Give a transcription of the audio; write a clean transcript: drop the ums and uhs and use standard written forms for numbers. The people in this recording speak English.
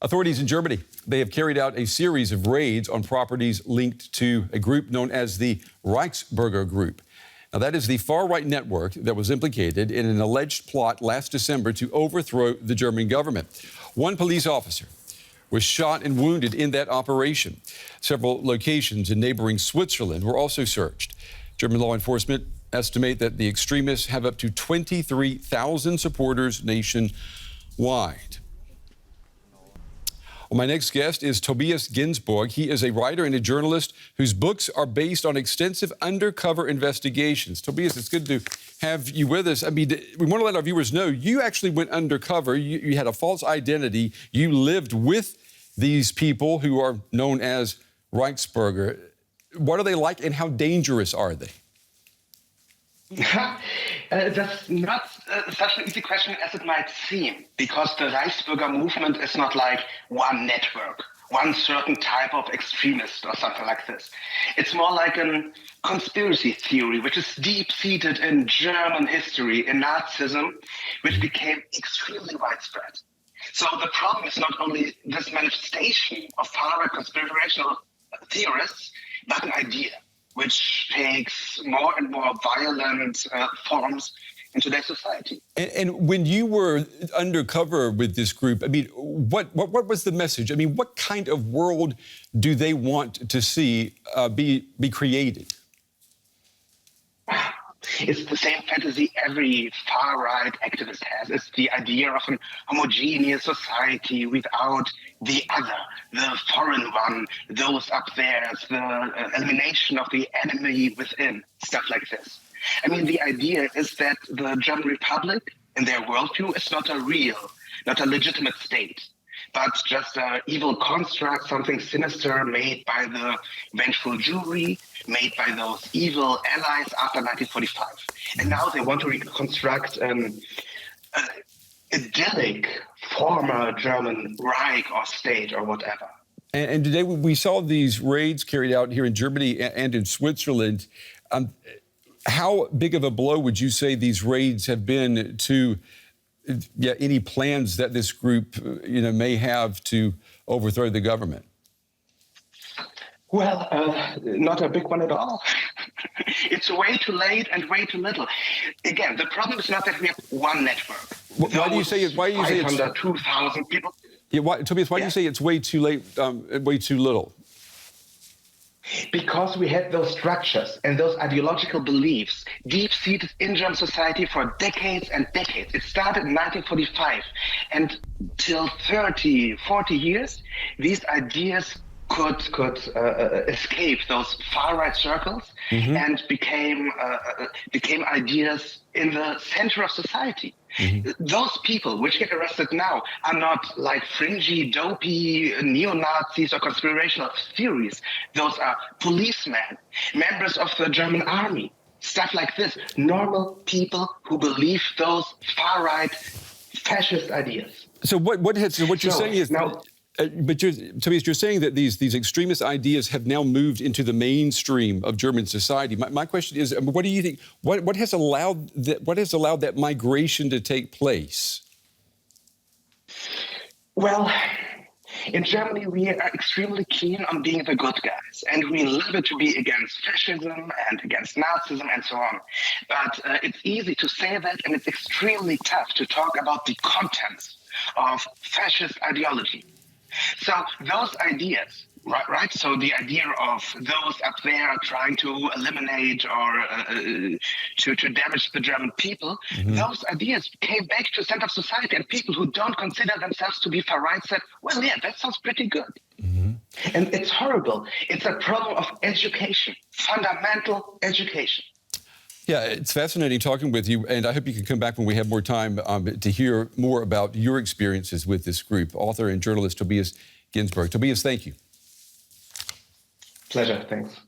Authorities in Germany, they have carried out a series of raids on properties linked to a group known as the Reichsbürger group. Now, that is the far-right network that was implicated in an alleged plot last December to overthrow the German government. One police officer was shot and wounded in that operation. Several locations in neighboring Switzerland were also searched. German law enforcement estimate that the extremists have up to 23,000 supporters nationwide. Well, my next guest is Tobias Ginsburg. He is a writer and a journalist whose books are based on extensive undercover investigations. Tobias, it's good to have you with us. I mean, we want to let our viewers know you actually went undercover. You had a false identity. You lived with these people who are known as Reichsbürger. What are they like and how dangerous are they? That's not such an easy question as it might seem, because the Reichsbürger movement is not like one network, one certain type of extremist or something like this. It's more like a conspiracy theory, which is deep-seated in German history, in Nazism, which became extremely widespread. So the problem is not only this manifestation of far-right conspiratorial theorists, but an idea which takes more and more violent forms in today's society. And when you were undercover with this group, I mean, what was the message? I mean, what kind of world do they want to see be created? It's the same fantasy every far-right activist has. It's the idea of an homogeneous society without the other, the foreign one, those up there, the elimination of the enemy within, stuff like this. I mean, the idea is that the German Republic, in their worldview, is not a real, not a legitimate state, but just an evil construct, something sinister made by the vengeful Jewry, made by those evil allies after 1945. And now they want to reconstruct an idyllic former German Reich or state or whatever. And today we saw these raids carried out here in Germany and in Switzerland. How big of a blow would you say these raids have been to any plans that this group, may have to overthrow the government? Well, not a big one at all. It's way too late and way too little. Again, the problem is not that we have one network. Why do you say it's 2,000 people? Yeah, Tobias, why do you say it's way too late, way too little? Because we had those structures and those ideological beliefs deep-seated in German society for decades and decades. It started in 1945, and till 30, 40 years, these ideas could escape those far-right circles and became ideas in the center of society. Those people which get arrested now are not like fringy, dopey neo-Nazis or conspirational theories. Those are policemen, members of the German army, stuff like this. Normal people who believe those far-right fascist ideas. So what you're saying is now. But Tobias, you're saying that these extremist ideas have now moved into the mainstream of German society. My question is, what do you think? What has allowed that migration to take place? Well, in Germany, we are extremely keen on being the good guys, and we love it to be against fascism and against Nazism and so on. But it's easy to say that, and it's extremely tough to talk about the contents of fascist ideology. So those ideas, right? So the idea of those up there trying to eliminate or to damage the German people, those ideas came back to the center of society, and people who don't consider themselves to be far-right said, well, yeah, that sounds pretty good. And it's horrible. It's a problem of education, fundamental education. Yeah, it's fascinating talking with you, and I hope you can come back when we have more time to hear more about your experiences with this group. Author and journalist Tobias Ginsburg. Tobias, thank you. Pleasure, thanks.